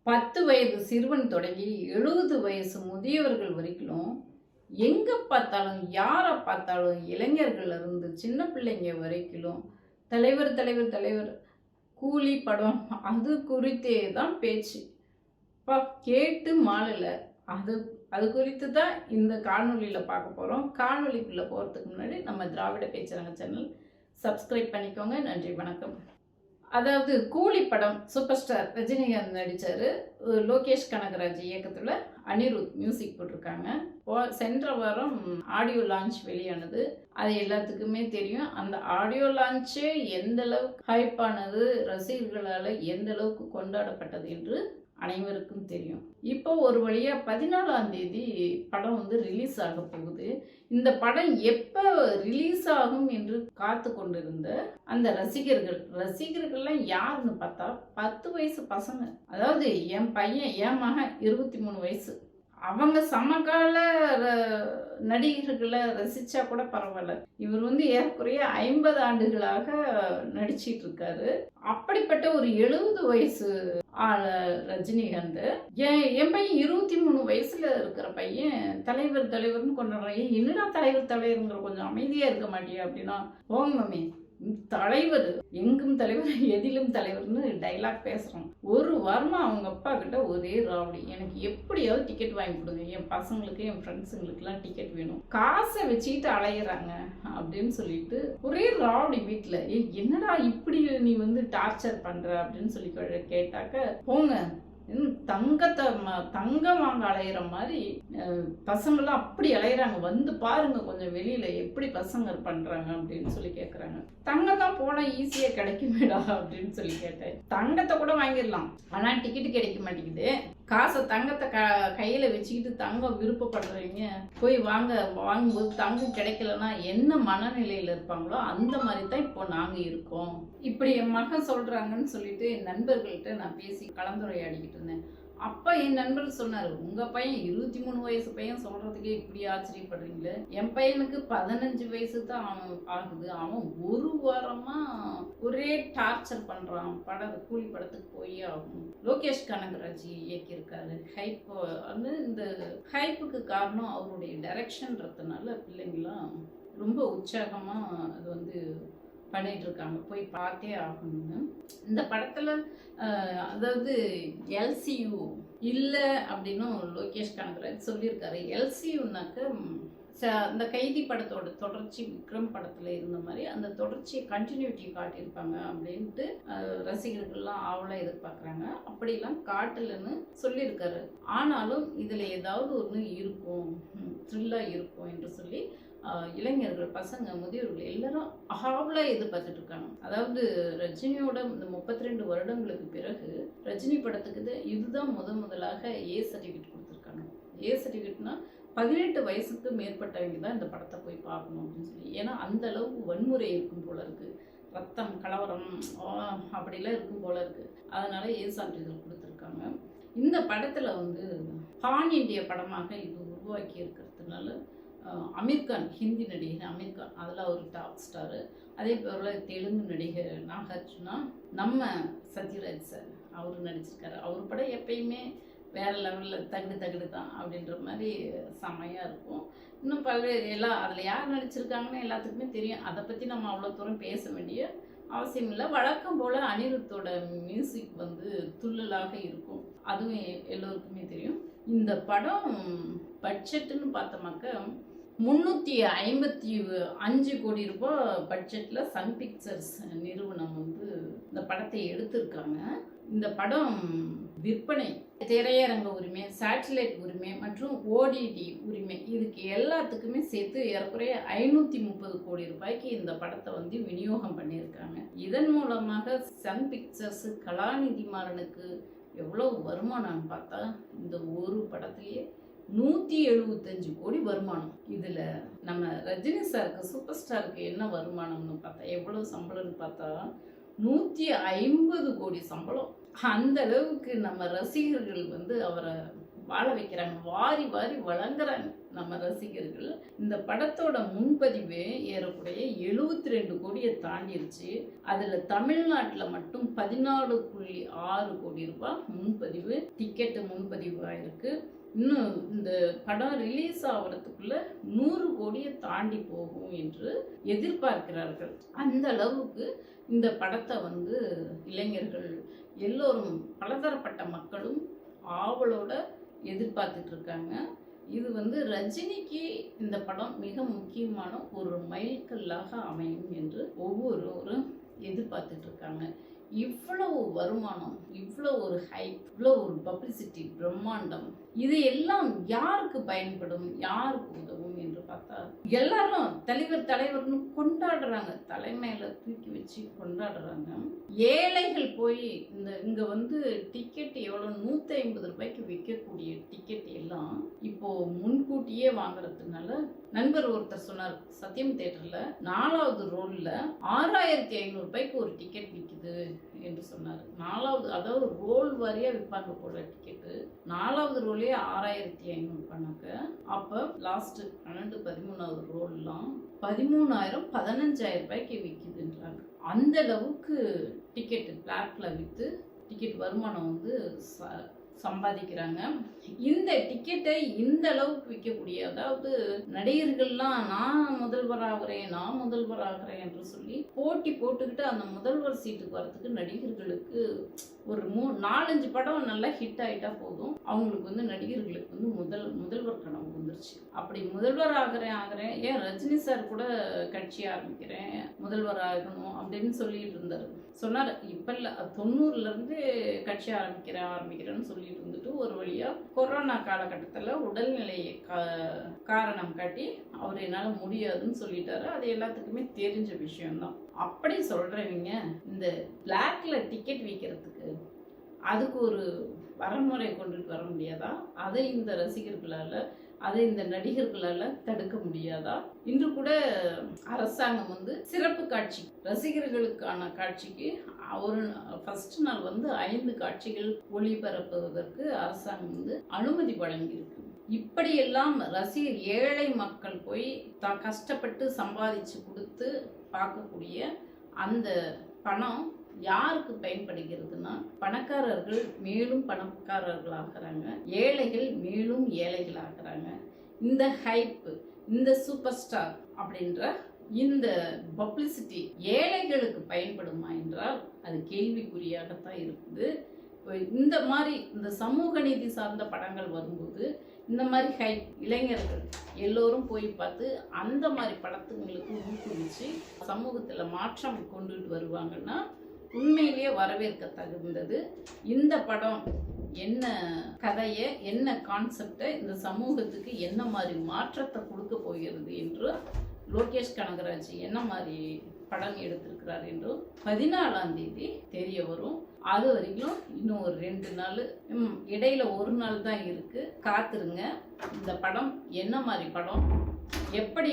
10 வயது சிறுவன் தொடங்கி 70 வயசு முதியவர்கள் வரைக்கும் எங்க பார்த்தாலும், யார பார்த்தாலும் இளைஞர்கள்ல இருந்து சின்ன பிள்ளைங்க வரைக்கும் தலைவர், தலைவர், தலைவர். கூலி படம் அது குறித்தே தான் பேச்சு. அப்பா கேட்டு மாளல. அது அது குறித்து தான் இந்த காணொளியில பார்க்க போறோம். காணொளிக்குள்ள போறதுக்கு முன்னாடி நம்ம திராவிட பேச்சரங்க சேனல் சப்ஸ்கிரைப் பண்ணிக்கோங்க. நன்றி, வணக்கம். அதாவது கூலி படம் சூப்பர் ஸ்டார் ரஜினிகாந்த் நடித்தார். லோகேஷ் கனகராஜ் இயக்கத்தில் அனிருத் மியூசிக் போட்டிருக்காங்க. சென்ற வாரம் ஆடியோ லான்ச் வெளியானது. அது எல்லாத்துக்குமே தெரியும். அந்த ஆடியோ லான்ச்சே எந்த அளவுக்கு ஹைப்பானது, ரசிகர்களால் எந்த அளவுக்கு கொண்டாடப்பட்டது என்று அனைவருக்கும் தெரியும். இப்போ ஒரு வழியா 14ஆம் தேதி படம் ரிலீஸ் ஆக போகுது. இந்த படம் எப்போ ரிலீஸ் ஆகும் என்று காத்து கொண்டிருந்த அந்த ரசிகர்கள்லாம் யாருன்னு பார்த்தா 10 வயசு பசங்க. அதாவது என் பையன், என் மகன் 23 வயசு. அவங்க சமகால நடிகர்களை ரசிச்சா கூட பரவாயில்ல. இவர் ஏறக்குறைய 50 ஆண்டுகளாக நடிச்சிட்டு இருக்காரு. அப்படிப்பட்ட ஒரு 70 வயசு ரஜினிகாந்த். என் பையன் 23 வயசுல இருக்கிற பையன் தலைவர் தலைவர்னு கொண்டாடுறான். என்னடா தலைவர் தலைவருங்கிற, கொஞ்சம் அமைதியா இருக்க மாட்டியா அப்படின்னா, போங்க மம்மி, தலைவர் எங்கும் தலைவர் எதிலும் தலைவர்னு டைலாக் பேசுறான். ஒரு வாரமா அவங்க அப்பா கிட்ட ஒரே ராவடி, எனக்கு எப்படியாவது டிக்கெட் வாங்கி கொடுங்க, என் பசங்களுக்கு என் ஃப்ரெண்ட்ஸுங்களுக்குலாம் டிக்கெட் வேணும், காசை வச்சுக்கிட்டு அலையிறாங்க அப்படின்னு சொல்லிட்டு ஒரே ராவடி வீட்டில். என்னடா இப்படி நீ டார்ச்சர் பண்ற அப்படின்னு சொல்லி கேட்டாக்க, போங்க தங்கம் வாங்க அலையிற மாதிரி பசங்களாம் அப்படி அலையிறாங்க, வந்து பாருங்க கொஞ்சம் வெளியில எப்படி பசங்க பண்றாங்க அப்படின்னு சொல்லி கேட்குறாங்க. தங்கம் தான் போனா ஈஸியா கிடைக்குமேடா அப்படின்னு சொல்லி கேட்டேன். தங்கத்தை கூட வாங்கிடலாம், ஆனா டிக்கெட் கிடைக்க மாட்டேங்குது. காசை தங்கத்தை கையில வச்சுக்கிட்டு தங்கம் விருப்பப்படுறவங்க போய் வாங்கும்போது தங்கம் கிடைக்கலன்னா என்ன மனநிலையில இருப்பாங்களோ அந்த மாதிரி தான் இப்போ நாங்க இருக்கோம். இப்படி என் மகன் சொல்றாங்கன்னு சொல்லிட்டு என் நண்பர்கள்ட்ட நான் பேசி கலந்துரையாடிக்கிட்டு இருந்தேன். அப்ப என் நண்பர் சொன்னாரு, உங்க பையன் 23 வயசு பையன் சொல்றதுக்கே இப்படி ஆச்சரியப்படுறீங்களே, என் பையனுக்கு 15 வயசு தான் ஆகுது, அவன் ஒரு வாரமா ஒரே டார்ச்சர் பண்றான், கூலி படத்துக்கு போய் ஆகும். லோகேஷ் கனகராஜ் இயக்கியிருக்காரு. ஹைப் இந்த ஹைப்புக்கு காரணம் அவருடைய டைரக்ஷன்றதுனால பிள்ளைங்களாம் ரொம்ப உற்சாகமா அது பண்ணிட்டு இருக்காங்க, போய் பார்த்தே ஆகணும்னு. இந்த படத்துல அதாவது எல்சியூ இல்லை அப்படின்னு லோகேஷ் கனகராஜ் சொல்லியிருக்காரு. எல்சியூனாக்க அந்த கைதி படத்தோட தொடர்ச்சி விக்ரம் படத்துல இருந்த மாதிரி அந்த தொடர்ச்சியை கண்டினியூட்டி காட்டியிருப்பாங்க அப்படின்ட்டு ரசிகர்கள்லாம் ஆவலாக எதிர்பார்க்குறாங்க. அப்படிலாம் காட்டலன்னு சொல்லியிருக்காரு. ஆனாலும் இதுல ஏதாவது ஒன்று இருக்கும், த்ரில்லா இருக்கும் என்று சொல்லி இளைஞர்கள், பசங்க, முதியோர்கள் எல்லாரும் ஆவலாக எதிர்பார்த்துட்டு இருக்காங்க. அதாவது ரஜினியோட இந்த 32 வருடங்களுக்கு பிறகு ரஜினி படத்துக்கு இதுதான் முதலாக ஏ சர்டிஃபிகேட் கொடுத்துருக்காங்க. ஏ சர்டிஃபிகேட்னா 18 வயசுக்கு மேற்பட்டவங்க தான் இந்த படத்தை போய் பார்க்கணும் அப்படின்னு சொல்லி. ஏன்னா அந்த அளவுக்கு வன்முறை இருக்கும் போல இருக்கு, ரத்தம், கலவரம் அப்படிலாம் இருக்கும் போல இருக்கு. அதனால ஏ சான்றிதழ் கொடுத்துருக்காங்க. இந்த படத்துல பான் இண்டியா படமாக இது உருவாக்கி இருக்கிறதுனால அமீர்கான், ஹிந்தி நடிகர் அமீர்கான், அதில் ஒரு டாப் ஸ்டாரு. அதே போல் தெலுங்கு நடிகர் நாகார்ஜுனா, நம்ம சத்யராஜ் சார் அவர் நடிச்சிருக்காரு. அவர் படம் எப்பயுமே வேற லெவலில் தகுடு தான் அப்படின்ற மாதிரி செமையாக இருக்கும். இன்னும் பல்வேறு அதில் யார் நடிச்சிருக்காங்கன்னு எல்லாத்துக்குமே தெரியும். அதை பற்றி நம்ம அவ்வளோ தூரம் பேச வேண்டிய அவசியம் இல்லை. வழக்கம் போல் அனிருத்தோட மியூசிக் துள்ளலாக இருக்கும், அதுவும் எல்லோருக்குமே தெரியும். இந்த படம் பட்ஜெட்டுன்னு பார்த்தோமாக்க 355 கோடி ரூபாய் பட்ஜெட்ல சன் பிக்சர்ஸ் நிறுவனம் இந்த படத்தை எடுத்திருக்காங்க. இந்த படம் விற்பனை, திரையரங்க உரிமை, சேட்டலைட் உரிமை மற்றும் ஓடிடி உரிமை, இதுக்கு எல்லாத்துக்குமே சேர்த்து ஏறக்குறைய 530 கோடி ரூபாய்க்கு இந்த படத்தை விநியோகம் பண்ணியிருக்காங்க. இதன் மூலமாக சன் பிக்சர்ஸ் கலாநிதி மாறனுக்கு எவ்வளவு வருமானம் பார்த்தா, இந்த ஒரு படத்திலேயே 175 கோடி வருமானம். இதுல நம்ம ரஜினி சாருக்கு, சூப்பர் ஸ்டாருக்கு என்ன வருமானம்னு பார்த்தா, எவ்வளவு சம்பளம்னு பார்த்தா 150 கோடி சம்பளம். அந்த அளவுக்கு நம்ம ரசிகர்கள் அவரை வாழ வைக்கிறாங்க, வாரி வாரி வழங்குறாங்க நம்ம ரசிகர்கள். இந்த படத்தோட முன்பதிவு ஏறக்குறைய 72 கோடியை தாண்டிருச்சு. அதில் தமிழ்நாட்டில் மட்டும் 14.6 கோடி ரூபாய் முன்பதிவு டிக்கெட்டு முன்பதிவு ஆயிருக்கு. இன்னும் இந்த படம் ரிலீஸ் ஆகிறதுக்குள்ள 100 கோடியை தாண்டி போகும் என்று எதிர்பார்க்கிறார்கள். அந்த அளவுக்கு இந்த படத்தை இளைஞர்கள் எல்லோரும் பலதரப்பட்ட மக்களும் ஆவலோட எதிர்பார்த்துட்டு இருக்காங்க. இது ரஜினிக்கு இந்த படம் மிக முக்கியமான ஒரு மைல்கல்லாக அமையும் என்று ஒவ்வொருவரும் எதிர்பார்த்துட்டு இருக்காங்க. இவ்வளவு வருமானம், இவ்வளோ ஒரு ஹைப், இவ்வளோ ஒரு பப்ளிசிட்டி, பிரம்மாண்டம், இது எல்லாம் யாருக்கு பயன்படும், யாருக்கு உதவும் என்று பார்த்தா எல்லாரும் தலைவர்னு கொண்டாடுறாங்க, தலைமையில தூக்கி வச்சு கொண்டாடுறாங்க. ஏழைகள் போய் இங்க டிக்கெட் எவ்வளோ 150 ரூபாய்க்கு விற்கக்கூடிய டிக்கெட் எல்லாம் இப்போ முன்கூட்டியே வாங்குறதுனால, நண்பர் ஒருத்தர் சொன்னார், சத்யம் தியேட்டர்ல 4வது ரோல்ல 6500 ரூபாய்க்கு ஒரு டிக்கெட் விற்குது என்று சொன்னார். 4வது, அதாவது ரோல் வாரியா விற்பாங்க போல டிக்கெட்டு. 4வது ரோலே 6500 பண்ணாக்க, அப்ப லாஸ்ட் 12, 13வது ரோல்லாம் 13,000, 15,000 ரூபாய்க்கு விற்குதுன்றாங்க. அந்த அளவுக்கு டிக்கெட் பிளாக்ல விற்று டிக்கெட் வருமானம் சம்பாதிக்கிறாங்க. இந்த டிக்கெட்டை இந்த அளவுக்கு விற்கக்கூடிய, அதாவது நடிகர்கள்லாம் நான் முதல்வராகிறேன் என்று சொல்லி போட்டி போட்டுக்கிட்டு அந்த முதல்வர் சீட்டுக்கு வரதுக்கு நடிகர்களுக்கு ஒரு 4-5 படம் நல்லா ஹிட் ஆகிட்டா போதும், அவங்களுக்கு நடிகர்களுக்கு முதல்வர் கனவு வந்துருச்சு. அப்படி முதல்வர் ஆகிறேன், ஏன் ரஜினி சார் கூட கட்சி ஆரம்பிக்கிறேன், முதல்வர் ஆகணும் அப்படின்னு சொல்லிட்டு இருந்தார். சொன்னார், இப்போ இல்லை, 90லேருந்து கட்சி ஆரம்பிக்கிறேன்னு சொல்லிட்டு இருந்துட்டு ஒரு வழியாக கொரோனா காலகட்டத்தில் உடல்நிலையை காரணம் காட்டி அவர் என்னால் முடியாதுன்னு சொல்லிட்டாரு. அது எல்லாத்துக்குமே தெரிஞ்ச விஷயம்தான். அப்படி சொல்கிறவங்க இந்த பிளாக்ல டிக்கெட் விற்கிறதுக்கு அதுக்கு ஒரு வரமுறை கொண்டுட்டு வர முடியாதா? அதை இந்த ரசிகர்களால், அதை இந்த நடிகர்களால் தடுக்க முடியாதா? இன்று கூட அரசாங்கம் சிறப்பு காட்சி, ரசிகர்களுக்கான காட்சிக்கு ஒரு ஃபர்ஸ்ட் நாள் 5 காட்சிகள் ஒளிபரப்புவதற்கு அரசாங்கம் அனுமதி வழங்கியிருக்கு. இப்படியெல்லாம் ரசிகர், ஏழை மக்கள் போய் கஷ்டப்பட்டு சம்பாதிச்சு கொடுத்து பார்க்கக்கூடிய அந்த பணம் யாருக்கு பயன்படுகிறதுனா, பணக்காரர்கள் மேலும் பணக்காரர்களாகிறாங்க, ஏழைகள் மேலும் ஏழைகளாகிறாங்க. இந்த ஹைப், இந்த சூப்பர் ஸ்டார் அப்படின்ற இந்த பப்ளிசிட்டி ஏழைகளுக்கு பயன்படுமா என்றால் அது கேள்விக்குறியாகத்தான் இருக்குது. இந்த சமூக நீதி சார்ந்த படங்கள் வரும்போது இந்த மாதிரி ஹைப் இளைஞர்கள் எல்லோரும் போய் பார்த்து அந்த மாதிரி படத்துங்களுக்கு ஊக்குவிச்சு சமூகத்தில் மாற்றம் கொண்டுட்டு வருவாங்கன்னா உண்மையிலேயே வரவேற்க தகுந்தது. இந்த படம் என்ன கதையை, என்ன கான்செப்டை, இந்த சமூகத்துக்கு என்ன மாதிரி மாற்றத்தை கொடுக்க போகிறது என்று லோகேஷ் கனகராஜ் என்ன மாதிரி படம் எடுத்திருக்கிறார் என்றும் 14ஆம் தேதி தெரிய வரும். அது வரைக்கும் இன்னும் ஒரு 2 நாள், இடையில ஒரு நாள் தான் இருக்கு, காத்துருங்க. இந்த படம் என்ன மாதிரி படம், எப்படி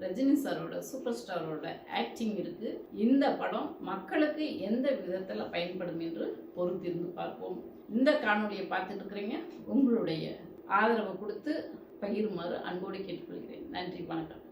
ரஜினி சாரோட சூப்பர் ஸ்டாரோட ஆக்டிங் இருக்கு, இந்த படம் மக்களுக்கு எந்த விதத்தில் பயன்படும் என்று பொறுத்திருந்து பார்ப்போம். இந்த காணொலியை பார்த்துட்டு இருக்கிறீங்க, உங்களுடைய ஆதரவை கொடுத்து பகிருமாறு அன்போடு கேட்டுக்கொள்கிறேன். நன்றி, வணக்கம்.